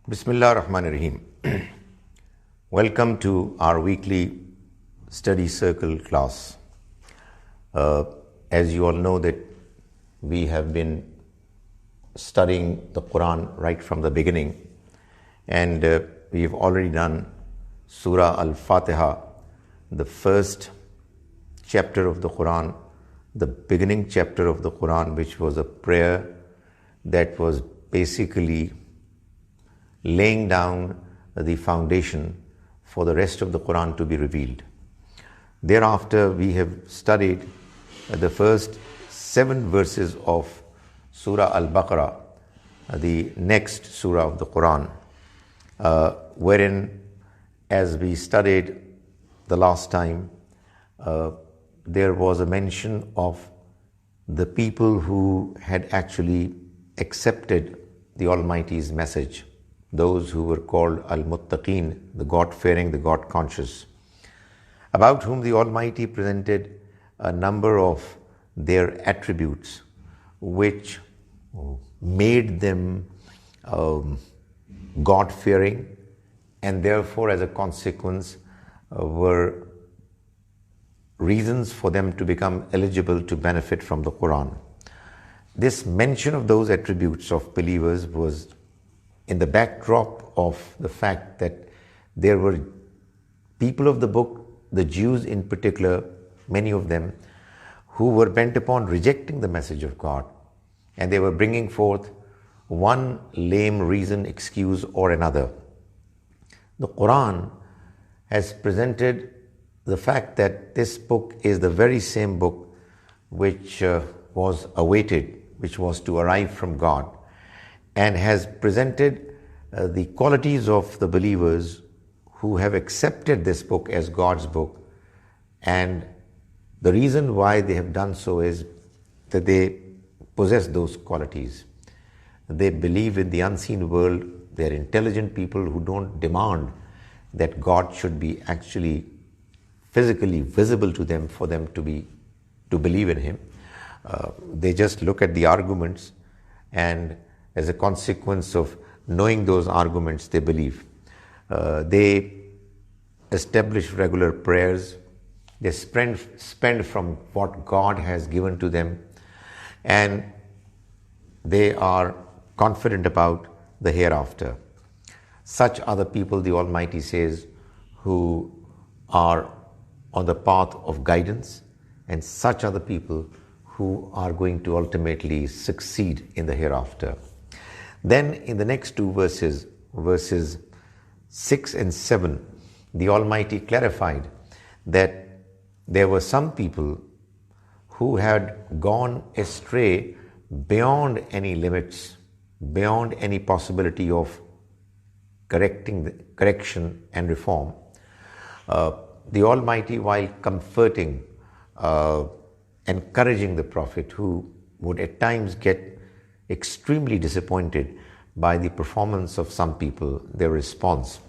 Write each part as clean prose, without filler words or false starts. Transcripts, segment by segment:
Bismillah ar-Rahman ar-Rahim. Welcome to our weekly study circle class. As you all know that we have been studying the Quran right from the beginning, and we have already done Surah Al-Fatiha, the first chapter of the Quran, the beginning chapter of the Quran, which was a prayer that was basically laying down the foundation for the rest of the Quran to be revealed. Thereafter, we have studied the first 7 verses of Surah Al BAQARAH, the next surah of the Quran, wherein, as we studied the last time, there was a mention of the people who had actually accepted the Almighty's message, those who were called Al-Muttaqeen, the God-fearing, the God-conscious, about whom the Almighty presented a number of their attributes which made them God-fearing, and therefore as a consequence were reasons for them to become eligible to benefit from the Quran. This mention of those attributes of believers was in the backdrop of the fact that there were people of the book, the Jews in particular, many of them, who were bent upon rejecting the message of God, and they were bringing forth one lame reason, excuse or another. The Quran has presented the fact that this book is the very same book which was awaited, which was to arrive from God, and has presented the qualities of the believers who have accepted this book as God's book. And the reason why they have done so is that they possess those qualities. They believe in the unseen world. They are intelligent people who don't demand that God should be actually physically visible to them for them to believe in Him. They just look at the arguments, and as a consequence of knowing those arguments, they believe. They establish regular prayers. They spend from what God has given to them, and they are confident about the hereafter. Such are the people, the Almighty says, who are on the path of guidance, and such are the people who are going to ultimately succeed in the hereafter. Then in the next 2 verses, verses 6 and 7, the Almighty clarified that there were some people who had gone astray beyond any limits, beyond any possibility of correction and reform. The Almighty, while comforting, encouraging the Prophet, who would at times get extremely disappointed by the performance of some people, their response,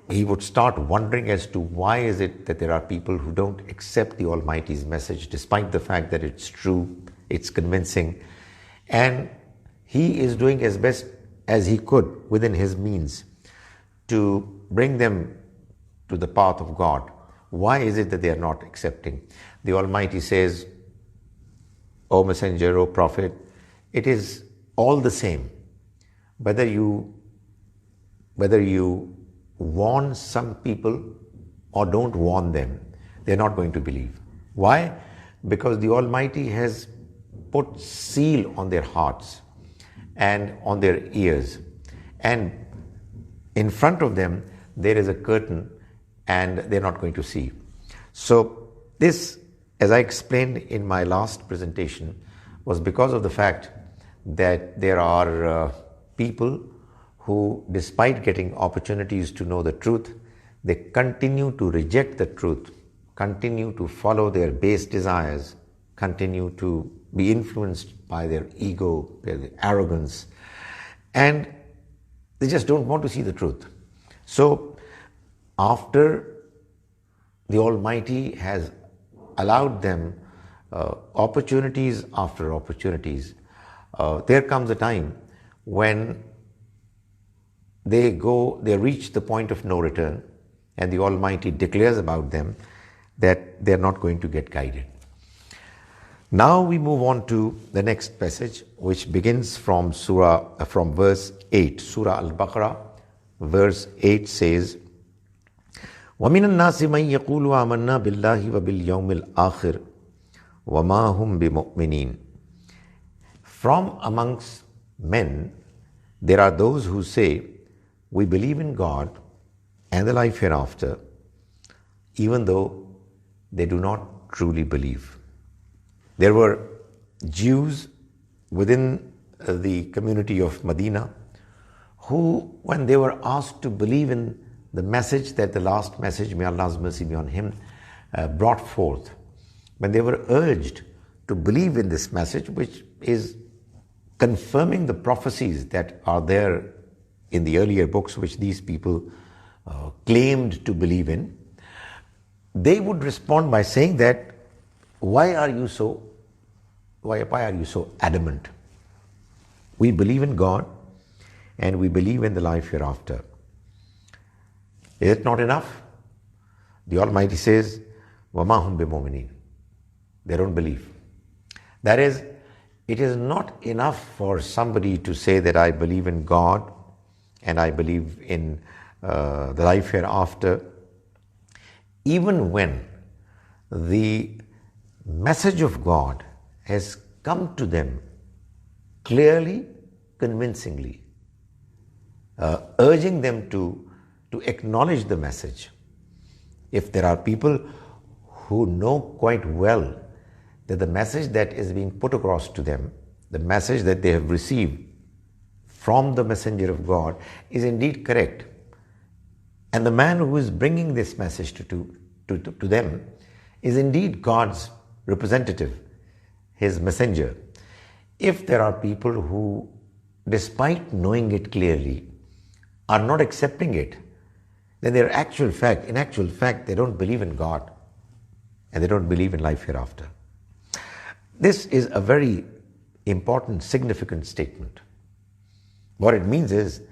he would start wondering as to why is it that there are people who don't accept the Almighty's message despite the fact that it's true, it's convincing, and he is doing as best as he could within his means to bring them to the path of God. Why is it that they are not accepting? The Almighty says, O Messenger, O Prophet, it is all the same whether you warn some people or don't warn them, they're not going to believe. Why? Because the Almighty has put seal on their hearts and on their ears, and in front of them there is a curtain, and they're not going to see. So this, as I explained in my last presentation, was because of the fact that there are people who, despite getting opportunities to know the truth, they continue to reject the truth, continue to follow their base desires, continue to be influenced by their ego, their arrogance, and they just don't want to see the truth. So after the Almighty has allowed them opportunities after opportunities, there comes a time when they reach the point of no return, and the Almighty declares about them that they're not going to get guided. Now we move on to the next passage, which begins from verse 8. Surah Al Baqarah, verse 8 says, وَمِنَ النَّاسِ مَنْ يَقُولُ آمَنَّا بِاللَّهِ وَبِالْيَوْمِ الْآخِرِ وَمَا هُمْ بِمُؤْمِنِينَ. From amongst men, there are those who say, we believe in God and the life hereafter, even though they do not truly believe. There were Jews within the community of Medina who, when they were asked to believe in the message that the last message, may Allah's mercy be on him, brought forth, when they were urged to believe in this message, which is confirming the prophecies that are there in the earlier books which these people claimed to believe in, they would respond by saying that, why are you so adamant? We believe in God and we believe in the life hereafter. Is it not enough? The Almighty says, وَمَا هُمْ بِمُؤْمِنِينَ. They don't believe. That is, it is not enough for somebody to say that I believe in God and I believe in the life hereafter, even when the message of God has come to them clearly, convincingly, urging them to acknowledge the message. If there are people who know quite well that the message that is being put across to them, the message that they have received from the messenger of God is indeed correct, and the man who is bringing this message to them is indeed God's representative, his messenger. If there are people who, despite knowing it clearly, are not accepting it, then in actual fact, they don't believe in God and they don't believe in life hereafter. This is a very important, significant statement. What it means is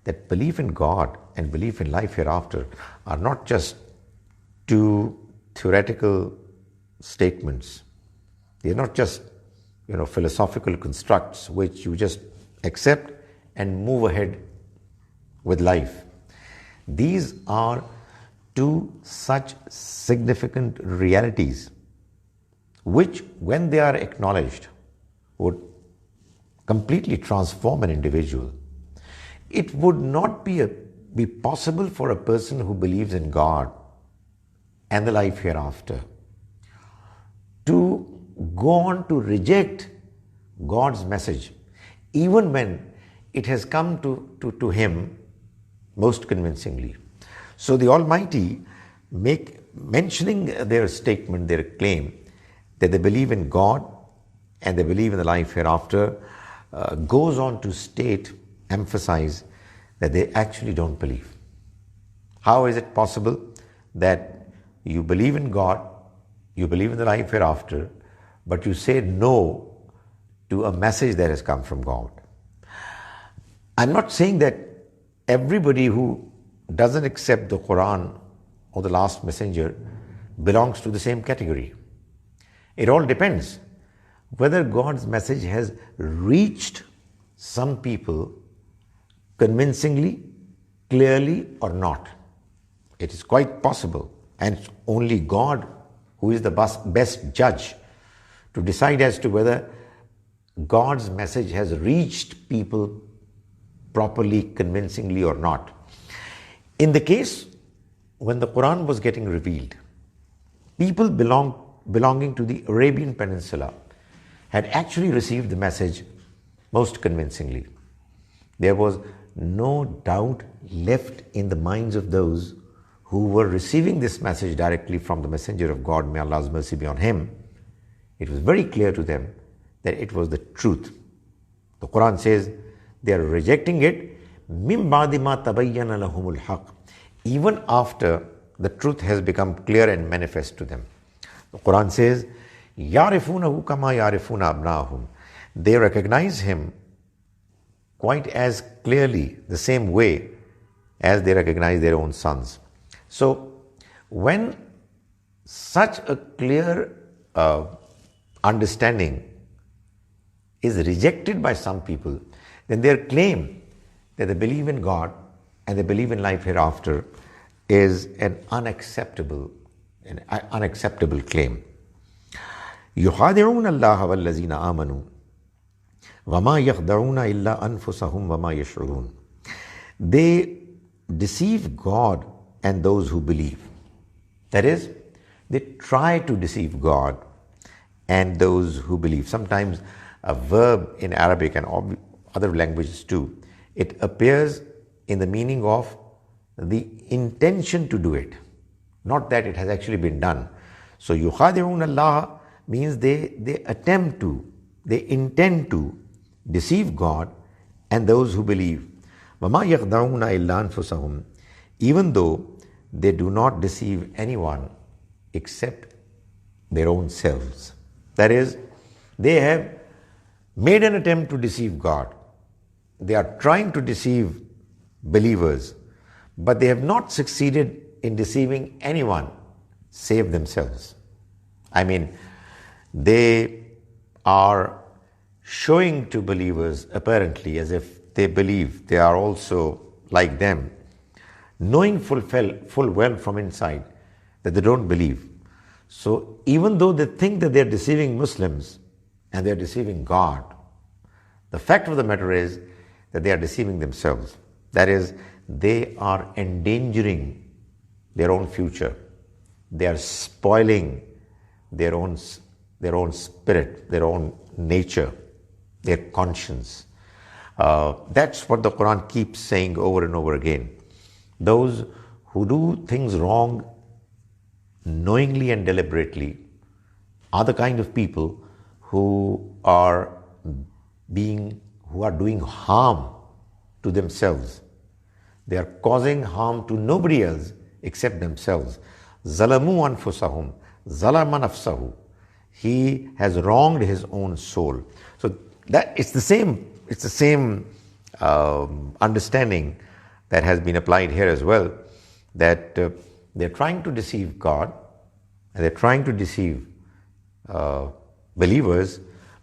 that belief in God and belief in life hereafter are not just two theoretical statements. They are not just, philosophical constructs which you just accept and move ahead with life. These are two such significant realities which, when they are acknowledged, would completely transform an individual. It would not be possible for a person who believes in God and the life hereafter to go on to reject God's message, even when it has come to him most convincingly. So the Almighty, mentioning their statement, their claim that they believe in God and they believe in the life hereafter, goes on to emphasize that they actually don't believe. How is it possible that you believe in God, you believe in the life hereafter, but you say no to a message that has come from God? I'm not saying that everybody who doesn't accept the Quran or the last messenger belongs to the same category. It all depends whether God's message has reached some people convincingly, clearly or not. It is quite possible, and it's only God who is the best judge to decide as to whether God's message has reached people properly, convincingly or not. In the case when the Quran was getting revealed, people belonging to the Arabian Peninsula had actually received the message most convincingly. There was no doubt left in the minds of those who were receiving this message directly from the messenger of God, may Allah's mercy be on him. It was very clear to them that it was the truth. The Quran says they are rejecting it مِن بَعْدِ مَا تَبَيَّنَ لَهُمُ الْحَقِّ, even after the truth has become clear and manifest to them. The Quran says يَعْرِفُونَهُ كَمَا يَعْرِفُونَ أَبْنَاهُمْ. They recognize him quite as clearly, the same way as they recognize their own sons. So when such a clear understanding is rejected by some people, then their claim that they believe in God and they believe in life hereafter is an unacceptable claim. يُخَادِعُونَ اللَّهَ وَالَّذِينَ آمَنُوا وَمَا يَخْدَعُونَ إِلَّا أَنفُسَهُمْ وَمَا يَشْعُرُونَ. They deceive God and those who believe. That is, they try to deceive God and those who believe. Sometimes a verb in Arabic and other languages too, it appears in the meaning of the intention to do it, not that it has actually been done. So يُخَادِعُونَ اللَّهَ means they intend to deceive God and those who believe. وَمَا يَخْدَعُونَ إِلَّا أَنفُسَهُمْ, even though they do not deceive anyone except their own selves. That is, they have made an attempt to deceive God. They are trying to deceive believers, but they have not succeeded in deceiving anyone save themselves. I mean, they are showing to believers apparently as if they believe they are also like them, knowing full well from inside that they don't believe. So even though they think that they are deceiving Muslims and they are deceiving God, the fact of the matter is that they are deceiving themselves. That is, they are endangering their own future. They are spoiling their own spirit, their own nature, their conscience. That's what the Quran keeps saying over and over again. Those who do things wrong knowingly and deliberately are the kind of people who are doing harm to themselves. They are causing harm to nobody else except themselves. Zalamu anfusahum, zalama nafsahu. He has wronged his own soul. So that it's the same understanding that has been applied here as well, that they're trying to deceive God and they're trying to deceive believers,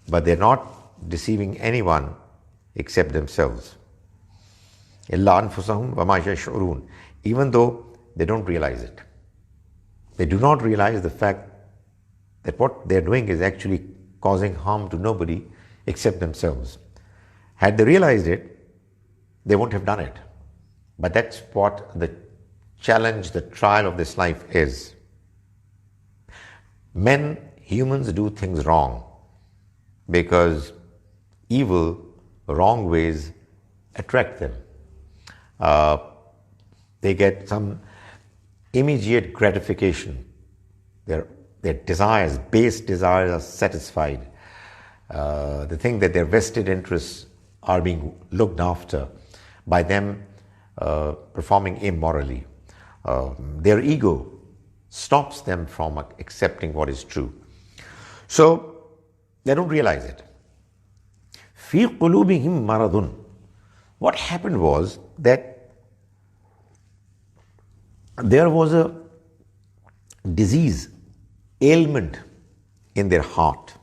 but they're not deceiving anyone except themselves. إِلَّا أَنفُسَهُمْ وَمَا يَشْعُرُونَ. Even though they don't realize it. They do not realize the fact that what they're doing is actually causing harm to nobody except themselves. Had they realized it, they won't have done it. But that's what the challenge, the trial of this life is. Humans do things wrong because evil, wrong ways attract them. They get some immediate gratification. Their desires, base desires are satisfied. They think that their vested interests are being looked after by them performing immorally. Their ego stops them from accepting what is true. So they don't realize it. فِي قُلُوبِهِمْ مَرَضٌ. What happened was that there was a disease, ailment in their heart.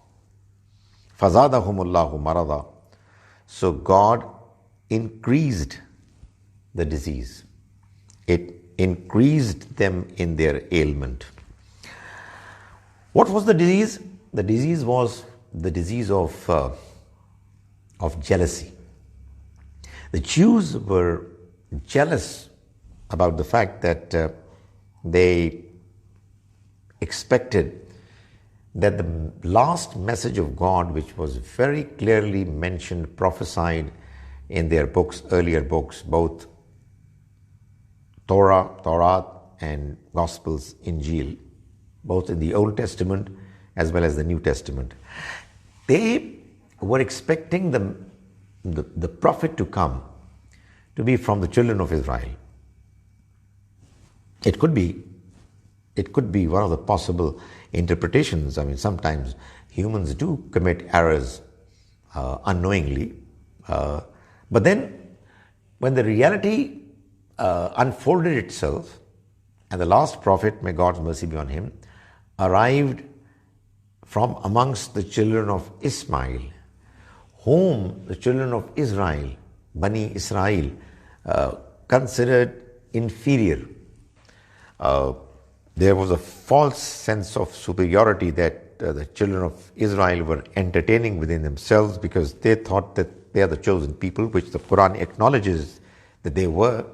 فَزَادَهُمُ اللَّهُ مَرَضًا. So God increased the disease. It increased them in their ailment. What was the disease? The disease was the disease of jealousy. The Jews were jealous about the fact that they expected that the last message of God, which was very clearly mentioned, prophesied in their books, earlier books, both Torah and Gospels, Injil, both in the Old Testament as well as the New Testament. They were expecting the prophet to come to be from the children of Israel. It could be one of the possible interpretations. I mean, sometimes humans do commit errors unknowingly. But then, when the reality unfolded itself, and the last prophet, may God's mercy be on him, arrived from amongst the children of Ismail, whom the children of Israel, Bani Israel, considered inferior. There was a false sense of superiority that the children of Israel were entertaining within themselves, because they thought that they are the chosen people, which the Quran acknowledges that they were.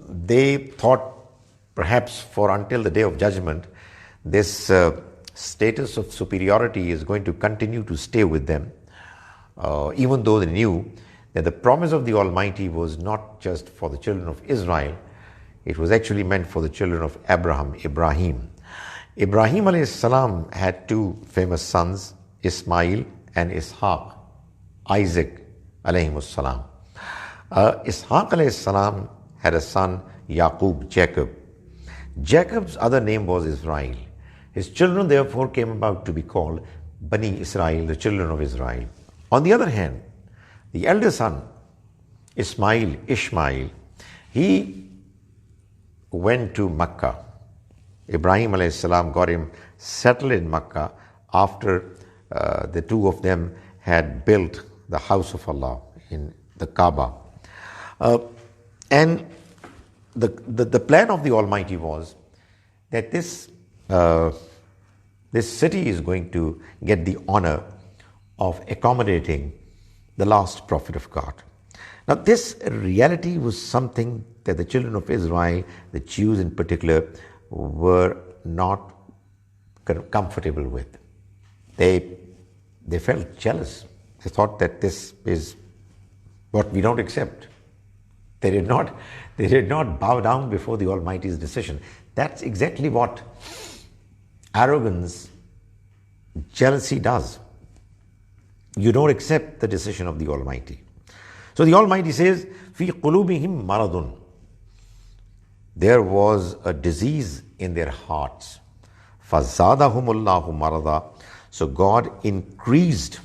They thought perhaps for until the day of judgment, this status of superiority is going to continue to stay with them, even though they knew that the promise of the Almighty was not just for the children of Israel, it was actually meant for the children of Ibrahim. Ibrahim alayhi salam had two famous sons, Ismail and Ishaq, Isaac alayhi salam. Ishaq alayhi salam had a son, Yaqub, Jacob. Jacob's other name was Israel. His children therefore came about to be called Bani Israel, the children of Israel. On the other hand, the elder son, Ishmael, he went to Makkah. Ibrahim alayhi salam got him settled in Makkah after the two of them had built the house of Allah in the Kaaba. And the plan of the Almighty was that this city is going to get the honor of accommodating the last prophet of God. Now, this reality was something that the children of Israel, the Jews in particular, were not comfortable with. They felt jealous. They thought that this is what we don't accept. They did not bow down before the Almighty's decision. That's exactly what arrogance, jealousy does. You don't accept the decision of the Almighty. So the Almighty says, "Fi qulubihim maradun." There was a disease in their hearts. فَزَادَهُمُ اللَّهُ مَرَضًا. So God increased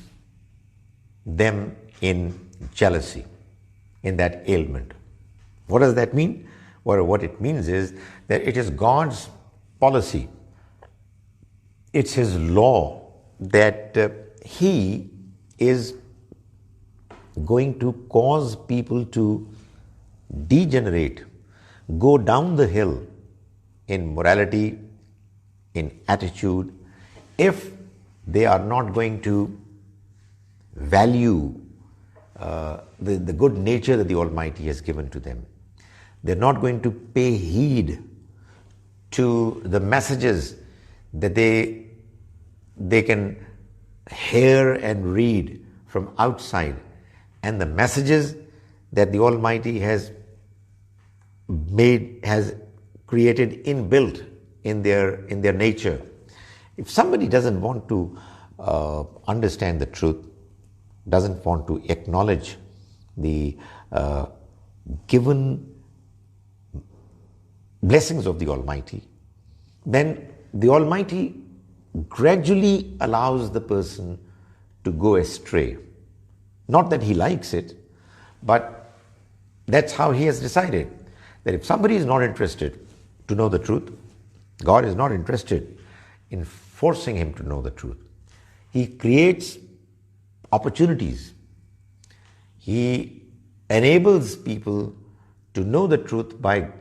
them in jealousy, in that ailment. What does that mean? Well, what it means is that it is God's policy. It's His law that He is going to cause people to degenerate, go down the hill in morality, in attitude, if they are not going to value the good nature that the Almighty has given to them. They're not going to pay heed to the messages that they can hear and read from outside, and the messages that the Almighty has created inbuilt in their nature. If somebody doesn't want to understand the truth, doesn't want to acknowledge the given blessings of the Almighty, then the Almighty gradually allows the person to go astray. Not that He likes it, but that's how He has decided. That if somebody is not interested to know the truth, God is not interested in forcing him to know the truth. He creates opportunities. He enables people to know the truth by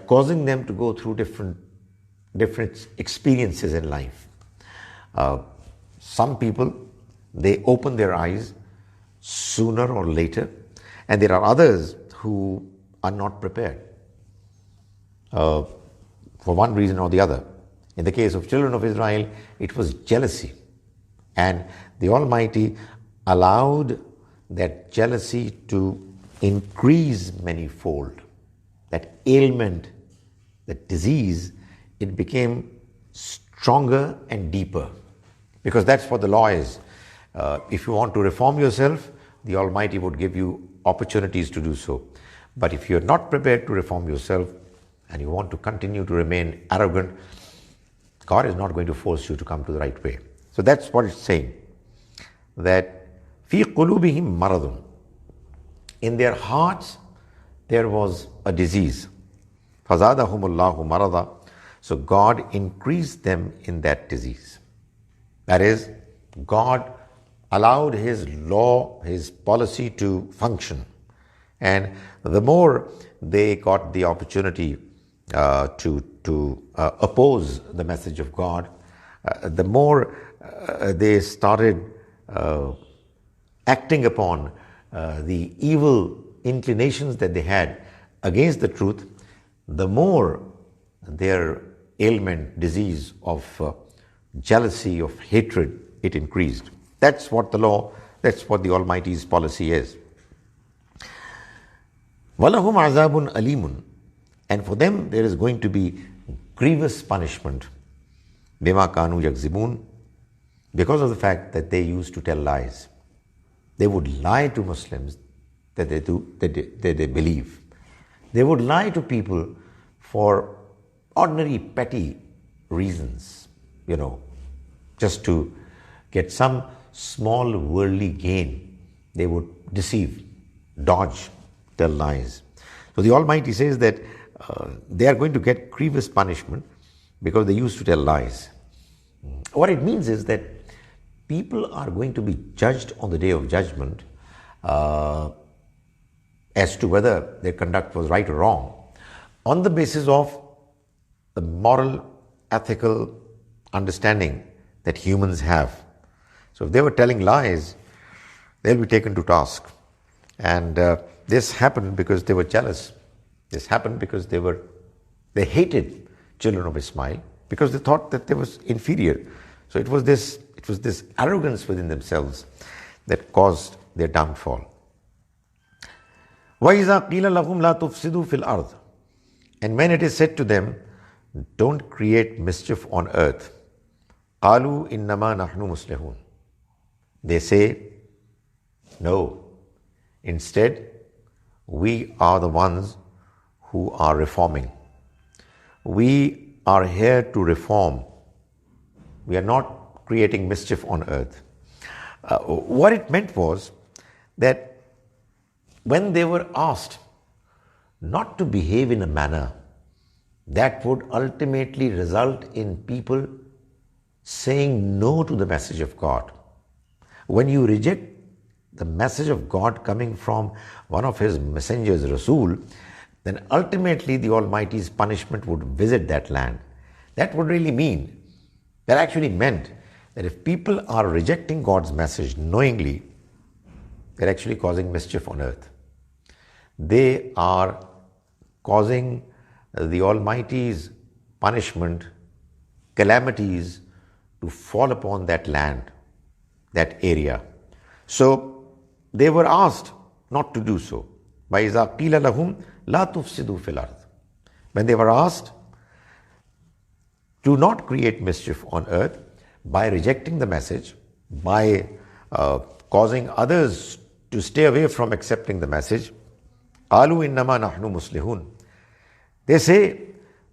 causing them to go through different experiences in life. Some people, they open their eyes sooner or later, and there are others who are not prepared for one reason or the other. In the case of children of Israel, it was jealousy, and the Almighty allowed that jealousy to increase manifold. That ailment, that disease, it became stronger and deeper, because that's what the law is. If you want to reform yourself, the Almighty would give you opportunities to do so. But if you're not prepared to reform yourself and you want to continue to remain arrogant, God is not going to force you to come to the right way. So that's what it's saying, that fi qulubihim maradun, in their hearts there was a disease. فَزَادَهُمُ اللَّهُ مَرَضًا. So God increased them in that disease. That is, God allowed His law, His policy to function. And the more they got the opportunity to oppose the message of God, the more they started acting upon the evil inclinations that they had against the truth, the more their ailment, disease of jealousy, of hatred, it increased. That's what the law, that's what the Almighty's policy is. وَلَهُمْ عَذَابٌ أَلِيمٌ. And for them there is going to be grievous punishment. بِمَا كَانُوا يَكْذِبُونَ. Because of the fact that they used to tell lies. They would lie to Muslims that they believe. They would lie to people for ordinary petty reasons, just to get some small worldly gain. They would deceive, dodge, tell lies. So the Almighty says that they are going to get grievous punishment because they used to tell lies. What it means is that people are going to be judged on the Day of Judgment as to whether their conduct was right or wrong on the basis of the moral, ethical understanding that humans have. So if they were telling lies, they'll be taken to task. And this happened because they were jealous. This happened because they hated children of Ismail because they thought that they was inferior. So it was this arrogance within themselves that caused their downfall. وَإِذَا قِيلَ لَهُمْ لَا تُفْسِدُوا فِي الْأَرْضِ. And when it is said to them, don't create mischief on earth, قَالُوا إِنَّمَا نَحْنُ مُصْلِحُونَ. They say, no, instead we are the ones who are reforming. We are here to reform. We are not creating mischief on earth. What it meant was that when they were asked not to behave in a manner that would ultimately result in people saying no to the message of God, when you reject the message of God coming from one of His messengers, Rasul, then ultimately the Almighty's punishment would visit that land. That would really mean, that actually meant that if people are rejecting God's message knowingly, they're actually causing mischief on earth. They are causing the Almighty's punishment, calamities to fall upon that land, that area. So they were asked not to do so. وَإِذَا قِيلَ لَهُمْ لَا تُفْسِدُوا فِي الْأَرْضِ. When they were asked to not create mischief on earth by rejecting the message, by causing others to stay away from accepting the message, قَالُوا إِنَّمَا نَحْنُ مُصْلِحُونَ. They say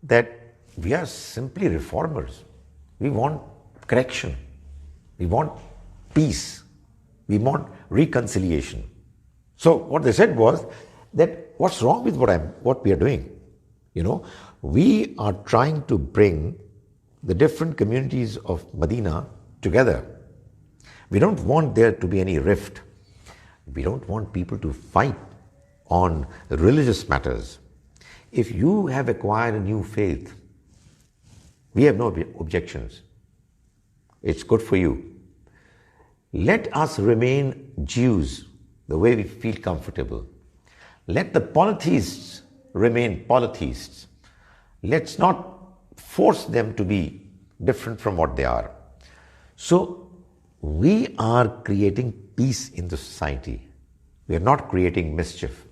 that we are simply reformers. We want correction. We want peace. We want reconciliation. So what they said was that what's wrong with what we are doing? We are trying to bring the different communities of Medina together. We don't want there to be any rift. We don't want people to fight on religious matters. If you have acquired a new faith, we have no objections. It's good for you. Let us remain Jews the way we feel comfortable. Let the polytheists remain polytheists. Let's not force them to be different from what they are. So we are creating peace in the society. We are not creating mischief.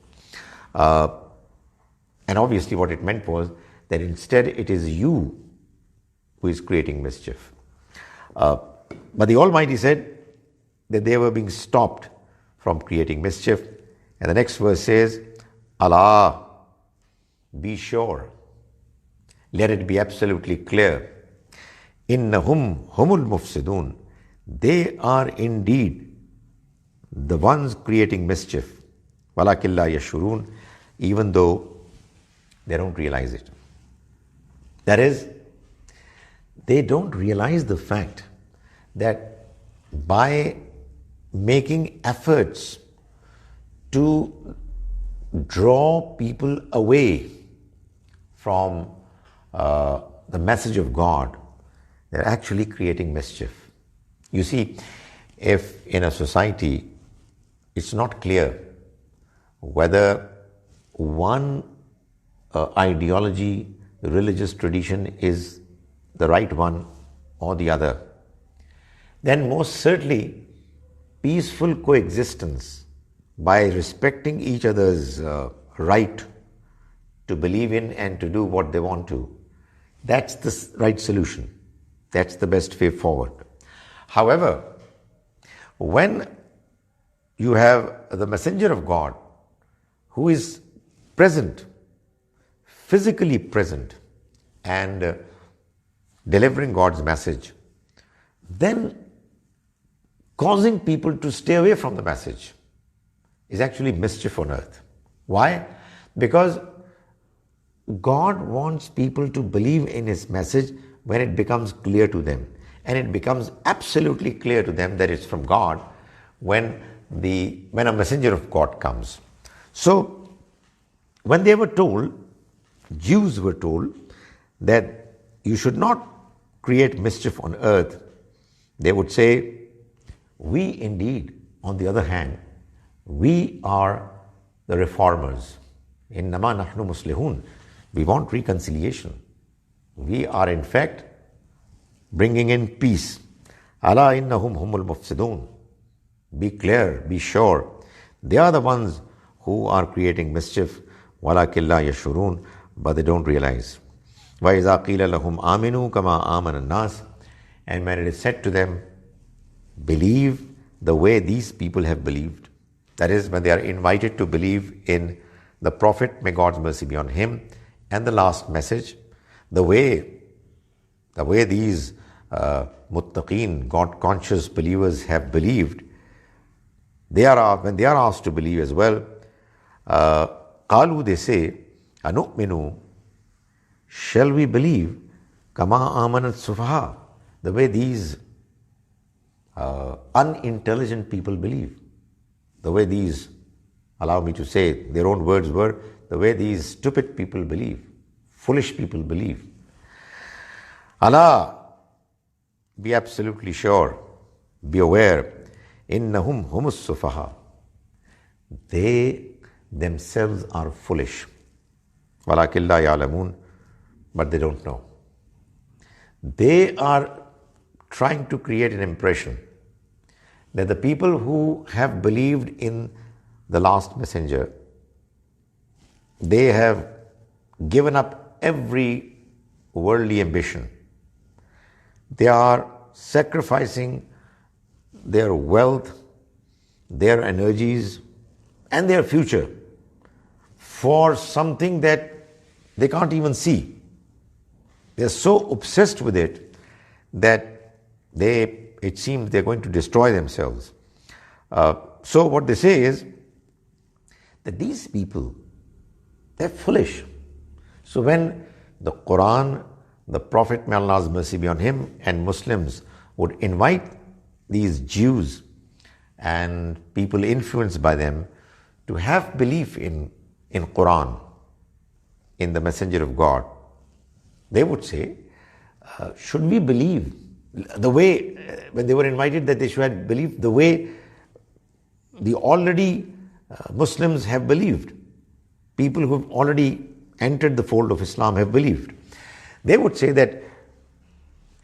And obviously what it meant was that instead it is you who is creating mischief. But the Almighty said that they were being stopped from creating mischief. And the next verse says, Allah, be sure. Let it be absolutely clear. Innahum humul mufsidun. They are indeed the ones creating mischief. Walakilla yashurun. even though they don't realize it. That is, they don't realize the fact that by making efforts to draw people away from the message of God, they're actually creating mischief. You see, if in a society it's not clear whether one ideology, religious tradition is the right one or the other, then most certainly peaceful coexistence by respecting each other's right to believe in and to do what they want to, that's the right solution. That's the best way forward. However, when you have the messenger of God who is present, physically present, and delivering God's message, then causing people to stay away from the message is actually mischief on earth. Why? Because God wants people to believe in His message when it becomes clear to them. And it becomes absolutely clear to them that it's from God when a messenger of God comes. So, when they were told, Jews were told that you should not create mischief on earth, they would say, we indeed, on the other hand, we are the reformers. Innama nahnu muslihun. We want reconciliation. We are in fact bringing in peace. Ala innahum humul mufsidun. Be clear, be sure. They are the ones who are creating mischief. Walakin la yashurun. But they don't realize. Wa iza qila lahum aminu kama amana an-nas. And when it is said to them, believe the way these people have believed. That is, when they are invited to believe in the Prophet, may God's mercy be on him, and the last message, the way these muttaqeen, God-conscious believers have believed, when they are asked to believe as well, qalu, they say, anu'minu, shall we believe, kama amanat sufaha, the way these unintelligent people believe, the way these, allow me to say, their own words were, the way these stupid people believe, foolish people believe. Allah, be absolutely sure, be aware, innahum humus sufaha. They themselves are foolish. Walakin la ya'lamun, but they don't know. They are trying to create an impression that the people who have believed in the last messenger, they have given up every worldly ambition. They are sacrificing their wealth, their energies, and their future for something that they can't even see. They are so obsessed with it that it seems they're going to destroy themselves. So what they say is that these people, they're foolish. So when the Quran, the Prophet, may Allah's mercy be on him, and Muslims would invite these Jews and people influenced by them to have belief in Quran, in the Messenger of God, they would say, should we believe the way, when they were invited, that they should have believed the way the already Muslims have believed, people who have already entered the fold of Islam have believed. They would say that,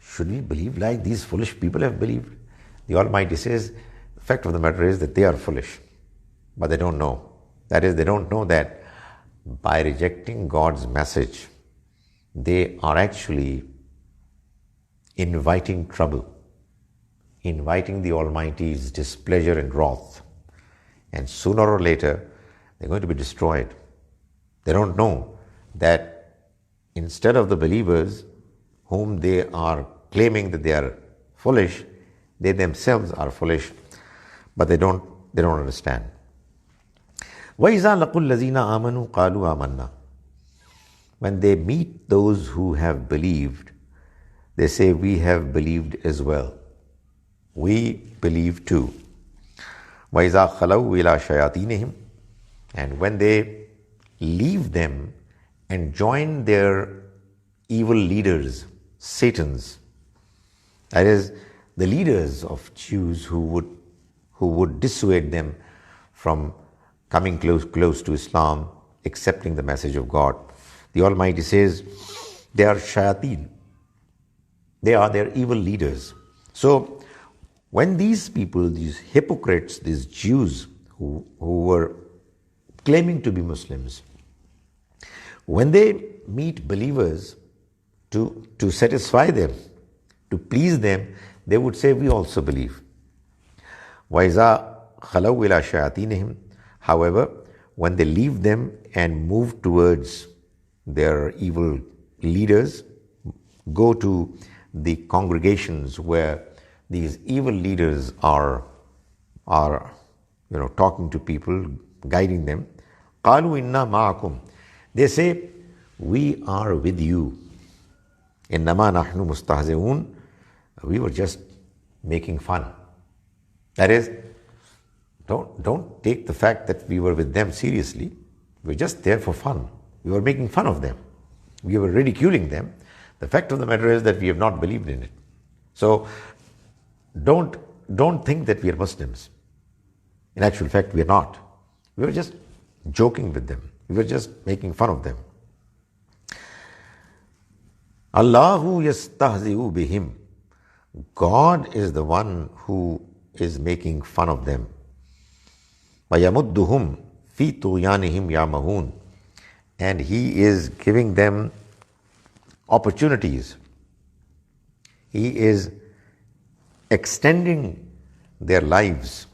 should we believe like these foolish people have believed? The Almighty says, the fact of the matter is that they are foolish, but they don't know. That is, they don't know that by rejecting God's message, they are actually inviting trouble, inviting the Almighty's displeasure and wrath. And sooner or later, they're going to be destroyed. They don't know that instead of the believers whom they are claiming that they are foolish, they themselves are foolish, but they don't understand. وَإِذَا لَقُوا الَّذِينَ آمَنُوا قَالُوا آمَنَّا. When they meet those who have believed, they say, we have believed as well. We believe too. وَإِذَا خَلَوْا إِلَى شَيَاطِينِهِمْ. And when they leave them and join their evil leaders, Satan's, that is, the leaders of Jews who would dissuade them from coming close to Islam, accepting the message of God. The Almighty says they are shayateen. They are their evil leaders. So when these people, these hypocrites, these Jews who were claiming to be Muslims, when they meet believers to satisfy them, to please them, they would say, we also believe. وَإِذَا خَلَوْا إِلَى شَيَاطِينِهِمْ. However, when they leave them and move towards their evil leaders, go to the congregations where these evil leaders are talking to people, guiding them, قَالُوا إِنَّا مَعَكُمْ. They say, we are with you. إِنَّمَا نَحْنُ مُسْتَهْزِئُونَ. We were just making fun. That is, don't take the fact that we were with them seriously. We were just there for fun. We were making fun of them. We were ridiculing them. The fact of the matter is that we have not believed in it. So don't think that we are Muslims. In actual fact, we are not. We were just joking with them. We were just making fun of them. Allahu yastahzi'u bihim. God is the one who is making fun of them. وَيَمُدُّهُمْ فِي طُغْيَانِهِمْ يَعْمَهُونَ. And He is giving them opportunities. He is extending their lives,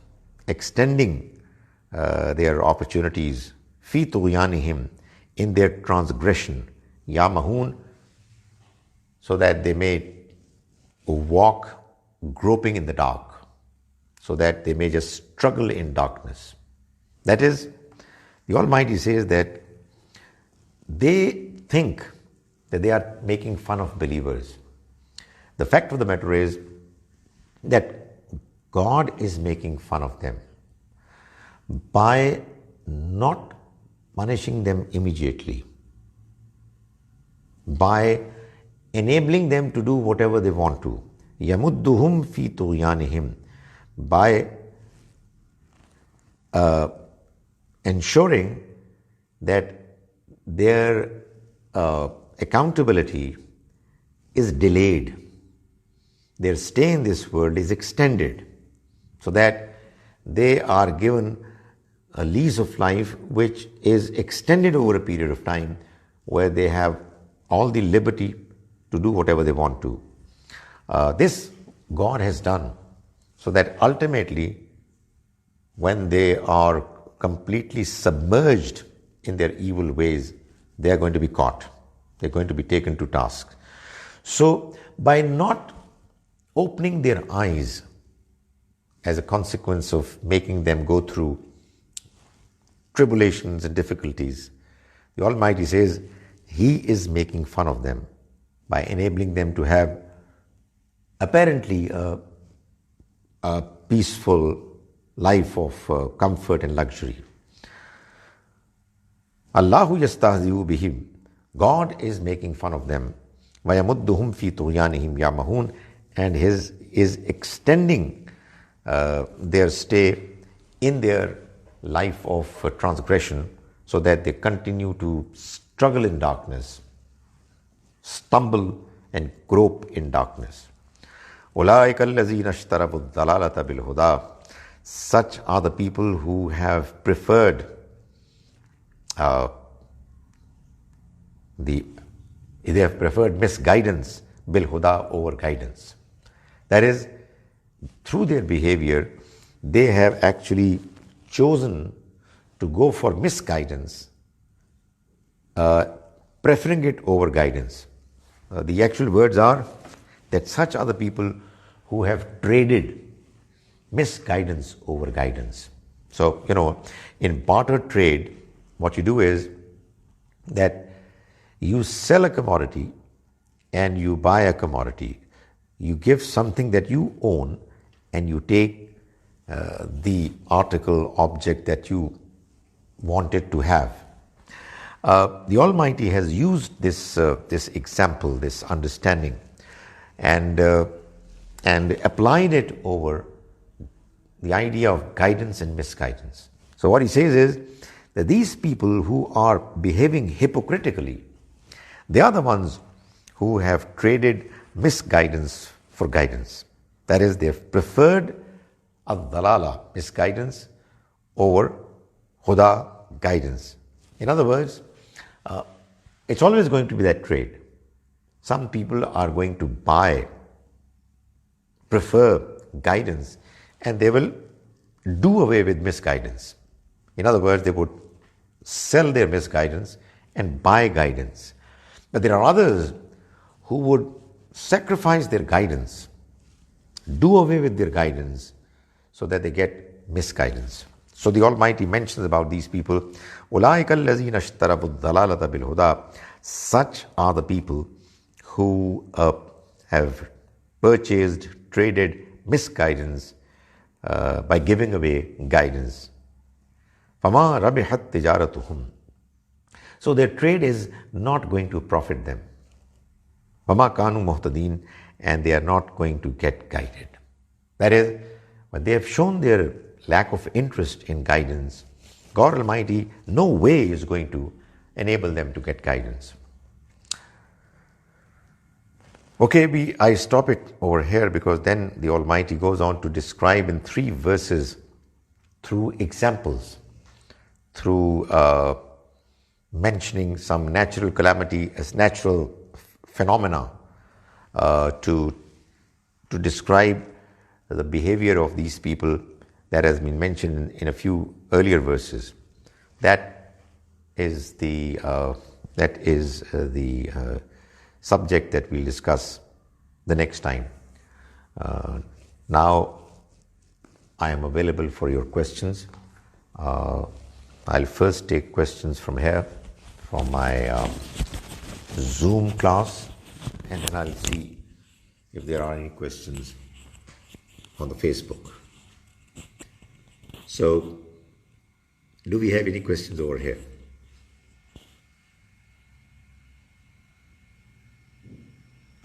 extending their opportunities. فِي طُغْيَانِهِمْ. In their transgression. يَعْمَهُونَ. So that they may walk groping in the dark, so that they may just struggle in darkness. That is, the Almighty says that they think that they are making fun of believers. The fact of the matter is that God is making fun of them by not punishing them immediately, by enabling them to do whatever they want to. يَمُدُّهُمْ فِي طُغْيَانِهِمْ. By ensuring that their accountability is delayed. Their stay in this world is extended, so that they are given a lease of life which is extended over a period of time, where they have all the liberty to do whatever they want to. This God has done, so that ultimately, when they are completely submerged in their evil ways, they are going to be caught. They are going to be taken to task. So, by not opening their eyes as a consequence of making them go through tribulations and difficulties, the Almighty says He is making fun of them by enabling them to have apparently a peaceful life of comfort and luxury. Allahu yastahzi'u bihim. God is making fun of them. وَيَمُدُّهُمْ فِي طُغْيَانِهِمْ يَعْمَهُونَ. And is extending their stay in their life of transgression, so that they continue to struggle in darkness, stumble and grope in darkness. أُولَٰئِكَ الَّذِينَ اشْتَرَبُوا الضَّلَالَةَ بِالْهُدَىٰ. Such are the people who have preferred misguidance bil-huda over guidance. That is, through their behavior, they have actually chosen to go for misguidance, preferring it over guidance. The actual words are that such are the people who have traded misguidance over guidance. So, in barter trade, what you do is that you sell a commodity and you buy a commodity. You give something that you own and you take the article, object that you wanted to have. The Almighty has used this example, this understanding, and applied it over the idea of guidance and misguidance. So what he says is that these people who are behaving hypocritically, they are the ones who have traded misguidance for guidance. That is, they have preferred ad-dalala, misguidance, over huda, guidance. In other words, it's always going to be that trade. Some people are going to prefer guidance, and they will do away with misguidance. In other words, they would sell their misguidance and buy guidance. But there are others who would sacrifice their guidance, do away with their guidance, so that they get misguidance. So the Almighty mentions about these people, أُولَٰئِكَ الَّذِينَ اشْتَرَبُوا الضَّلَالَةَ بِالْهُدَىٰ. Such are the people who have purchased, traded misguidance by giving away guidance. فَمَا رَبِحَتْ تِجَارَتُهُمْ. So their trade is not going to profit them. وَمَا كَانُوا مُهْتَدِينَ. And they are not going to get guided. That is, when they have shown their lack of interest in guidance, God Almighty no way is going to enable them to get guidance. Okay, I stop it over here because then the Almighty goes on to describe in 3 verses through examples, through mentioning some natural calamity as natural phenomena, to describe the behavior of these people that has been mentioned in a few earlier verses. That is the subject that we'll discuss the next time. Now, I am available for your questions. I'll first take questions from here, from my Zoom class, and then I'll see if there are any questions on the Facebook. So, do we have any questions over here?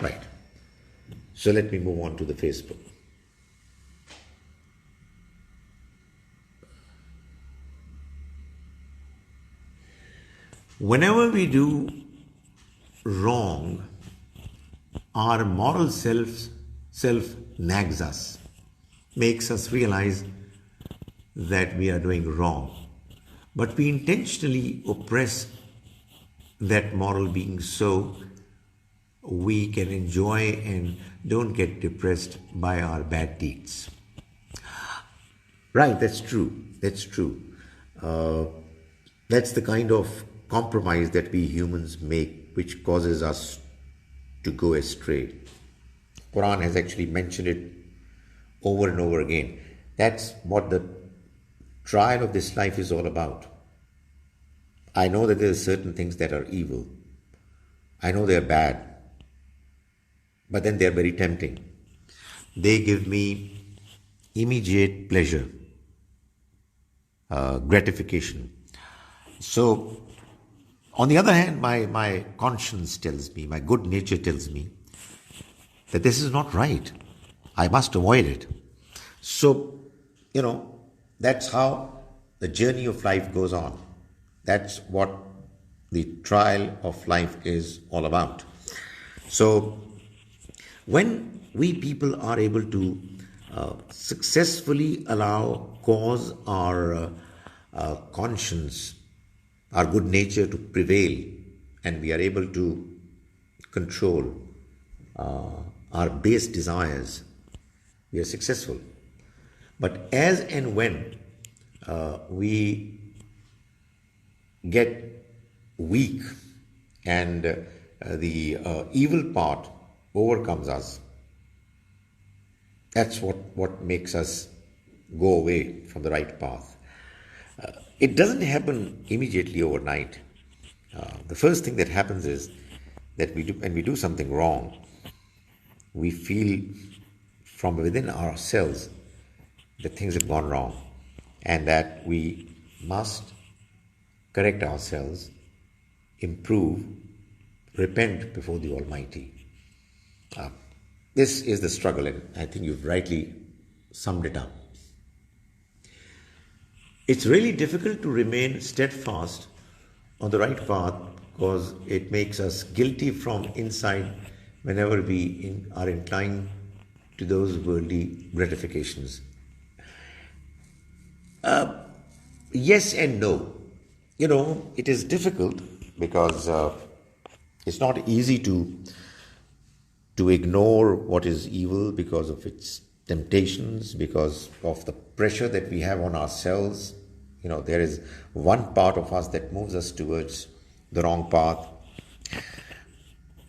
Right. So let me move on to the Facebook. Whenever we do wrong, our moral self nags us, makes us realize that we are doing wrong. But we intentionally oppress that moral being so we can enjoy and don't get depressed by our bad deeds. Right, that's true. That's true. That's the kind of compromise that we humans make, which causes us to go astray. Quran has actually mentioned it over and over again. That's what the trial of this life is all about. I know that there are certain things that are evil. I know they are bad. But then they are very tempting. They give me immediate pleasure, gratification. So, on the other hand, my conscience tells me, my good nature tells me that this is not right. I must avoid it. So, that's how the journey of life goes on. That's what the trial of life is all about. So, when we people are able to successfully cause our conscience, our good nature to prevail, and we are able to control our base desires, we are successful. But as and when we get weak and the evil part overcomes us, that's what makes us go away from the right path. It doesn't happen immediately overnight. The first thing that happens is that when we do something wrong, we feel from within ourselves that things have gone wrong and that we must correct ourselves, improve, repent before the Almighty. This is the struggle, and I think you've rightly summed it up. It's really difficult to remain steadfast on the right path because it makes us guilty from inside whenever we are inclined to those worldly gratifications. Yes and no. It is difficult because it's not easy to ignore what is evil because of its temptations, because of the pressure that we have on ourselves. There is one part of us that moves us towards the wrong path.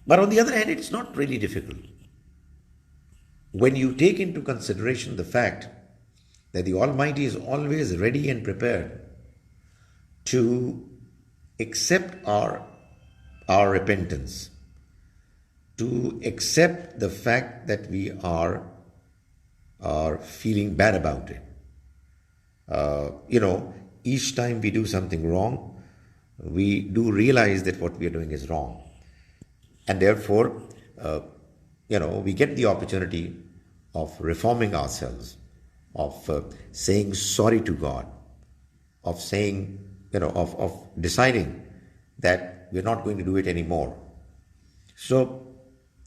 But on the other hand, it's not really difficult. When you take into consideration the fact that the Almighty is always ready and prepared to accept our repentance, to accept the fact that we are feeling bad about it. Each time we do something wrong, we do realize that what we are doing is wrong. And therefore, we get the opportunity of reforming ourselves, of saying sorry to God, of saying, of deciding that we're not going to do it anymore. So,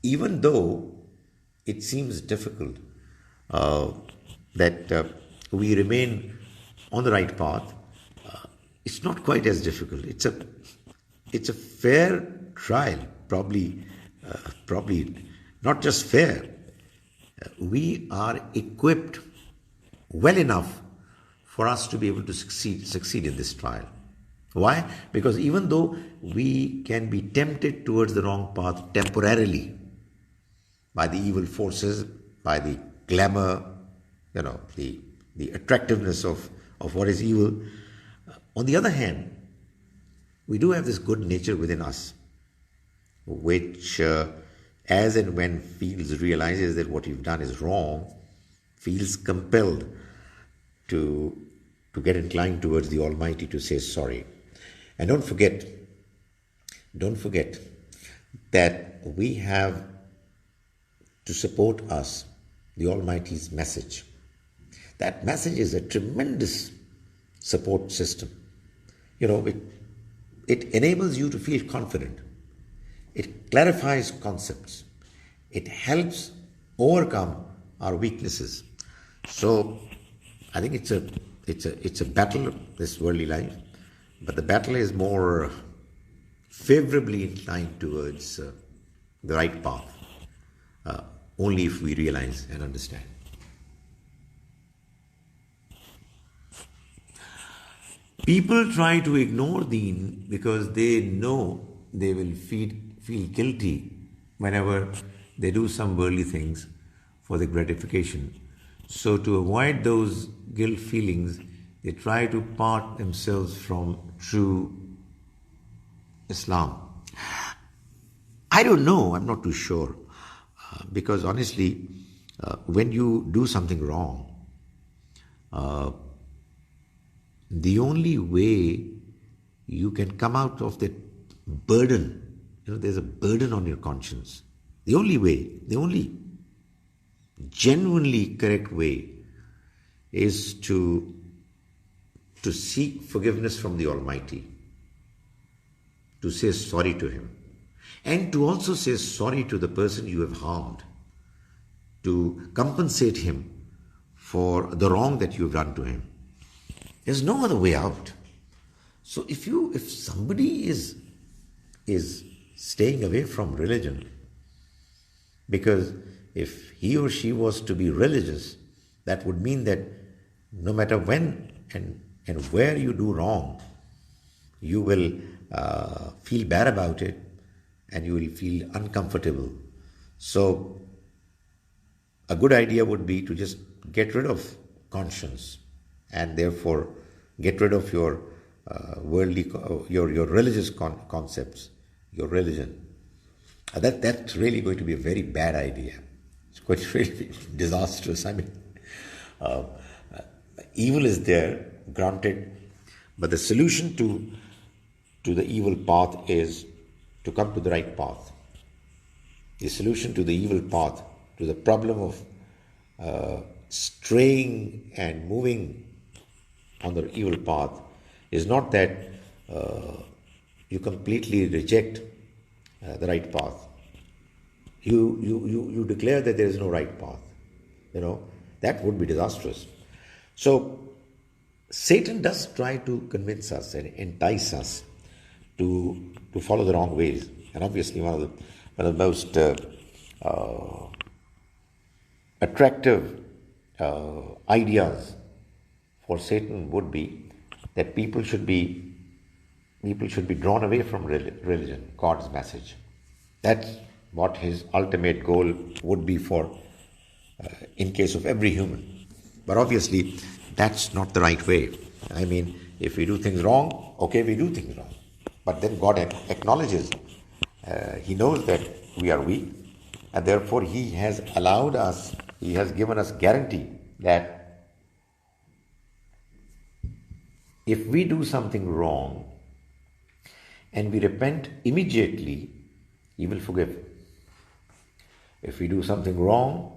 even though it seems difficult that we remain on the right path, it's not quite as difficult. It's a fair trial, probably not just fair. We are equipped well enough for us to be able to succeed in this trial. Why? Because even though we can be tempted towards the wrong path temporarily by the evil forces, by the glamour, the attractiveness of what is evil, on the other hand, we do have this good nature within us, which as and when realizes that what you've done is wrong, feels compelled to get inclined towards the Almighty to say sorry. And don't forget that we have to support us the Almighty's message. That message is a tremendous support system. It enables you to feel confident. It clarifies concepts. It helps overcome our weaknesses. So I think it's a battle, this worldly life, but the battle is more favorably inclined towards the right path, only if we realize and understand. People try to ignore Deen because they know they will feel guilty whenever they do some worldly things for the gratification. So to avoid those guilt feelings, they try to part themselves from true Islam. I don't know, I'm not too sure. Because honestly, when you do something wrong, the only way you can come out of that burden, there's a burden on your conscience. The only genuinely correct way is to seek forgiveness from the Almighty, to say sorry to Him, and to also say sorry to the person you have harmed, to compensate him for the wrong that you have done to him. There's no other way out. So if somebody is staying away from religion, because if he or she was to be religious, that would mean that no matter when and where you do wrong, you will feel bad about it and you will feel uncomfortable. So a good idea would be to just get rid of conscience and therefore Get rid of your your religious concepts, your religion. That's really going to be a very bad idea. It's going to really be disastrous. I mean, uh, evil is there, granted, but the solution to the evil path is to come to the right path. The solution to the evil path, to the problem of straying and moving on the evil path, is not that you completely reject the right path. You declare that there is no right path. That would be disastrous. So Satan does try to convince us and entice us to follow the wrong ways. And obviously one of the most attractive ideas for Satan would be that people should be drawn away from religion, God's message. That's what his ultimate goal would be for, in case of every human. But obviously, that's not the right way. I mean, if we do things wrong, okay, we do things wrong. But then God acknowledges, he knows that we are weak, and therefore he has allowed us, he has given us guarantee that if we do something wrong and we repent immediately, he will forgive. If we do something wrong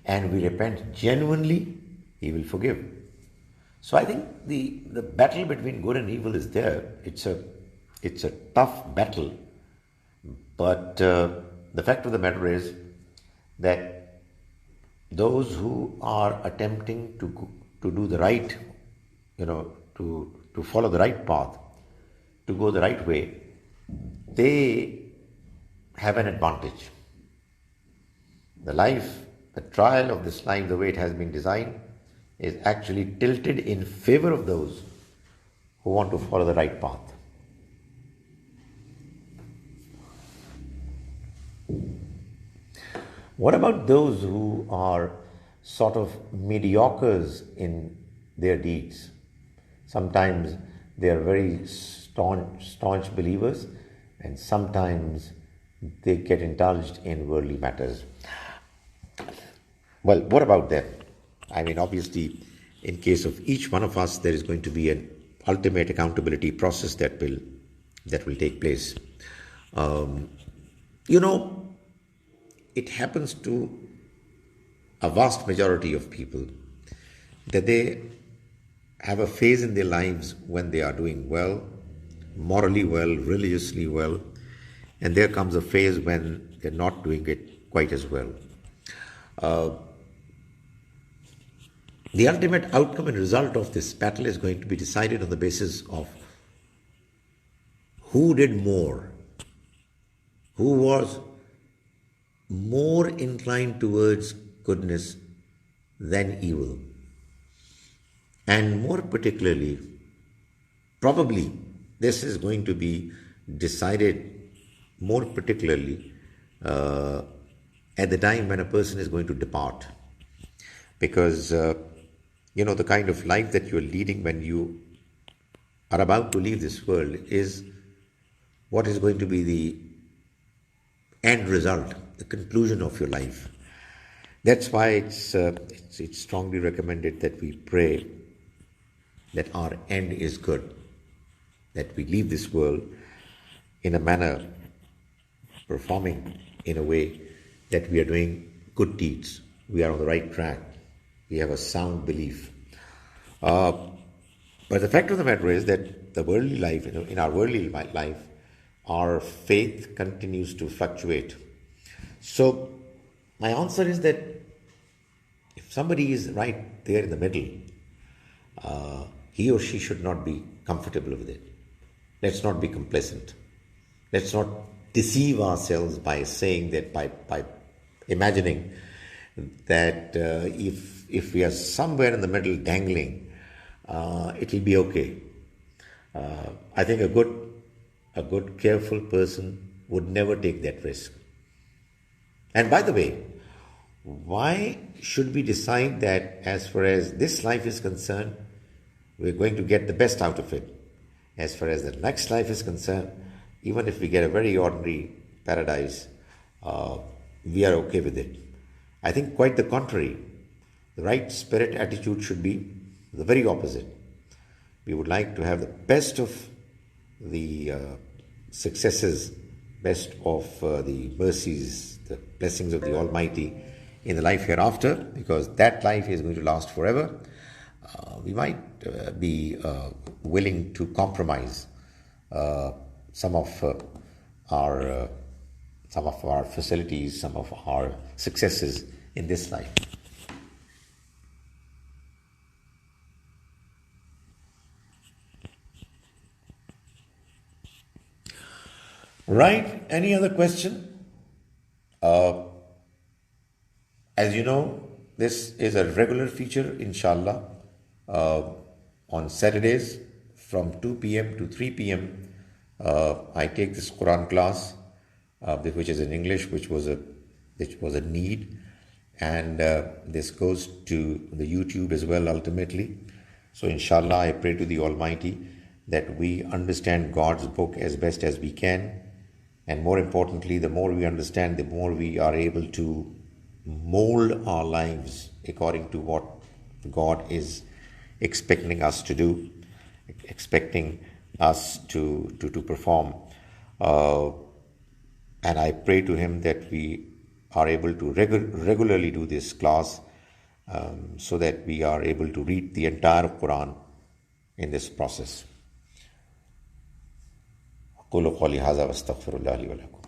and we repent genuinely, he will forgive. So I think the battle between good and evil is there. It's a tough battle, but the fact of the matter is that those who are attempting to do the right, to follow the right path, to go the right way, they have an advantage. The trial of this life, the way it has been designed, is actually tilted in favor of those who want to follow the right path. What about those who are sort of mediocres in their deeds? Sometimes they are very staunch believers, and sometimes they get indulged in worldly matters. Well, what about them? I mean, obviously, in case of each one of us, there is going to be an ultimate accountability process that will take place. It happens to a vast majority of people that they have a phase in their lives when they are doing well, morally well, religiously well, and there comes a phase when they're not doing it quite as well. The ultimate outcome and result of this battle is going to be decided on the basis of who did more, who was more inclined towards goodness than evil. And more particularly, probably this is going to be decided more particularly at the time when a person is going to depart. Because, the kind of life that you're leading when you are about to leave this world is what is going to be the end result, the conclusion of your life. That's why it's strongly recommended that we pray that our end is good, that we leave this world in a manner, performing in a way that we are doing good deeds, we are on the right track, we have a sound belief. But the fact of the matter is that the worldly life, in our worldly life, our faith continues to fluctuate. So my answer is that if somebody is right there in the middle, he or she should not be comfortable with it. Let's not be complacent. Let's not deceive ourselves by saying that, by imagining that if we are somewhere in the middle dangling, it will be okay. I think a good careful person would never take that risk. And by the way, why should we decide that as far as this life is concerned, we're going to get the best out of it. As far as the next life is concerned, even if we get a very ordinary paradise, we are okay with it. I think quite the contrary. The right spirit attitude should be the very opposite. We would like to have the best of the successes, best of the mercies, the blessings of the Almighty in the life hereafter, because that life is going to last forever. We might be willing to compromise some of our facilities, some of our successes in this life. Right? Any other question? As you know, this is a regular feature, inshallah. On Saturdays from 2 p.m. to 3 p.m. I take this Quran class, which is in English, which was a need, and this goes to the YouTube as well ultimately. So inshallah, I pray to the Almighty that we understand God's book as best as we can, and more importantly, the more we understand, the more we are able to mold our lives according to what God is expecting us to do, expecting us to perform. And I pray to Him that we are able to regularly do this class, so that we are able to read the entire Quran in this process. أقول قولي هذا وأستغفر الله لي ولكم.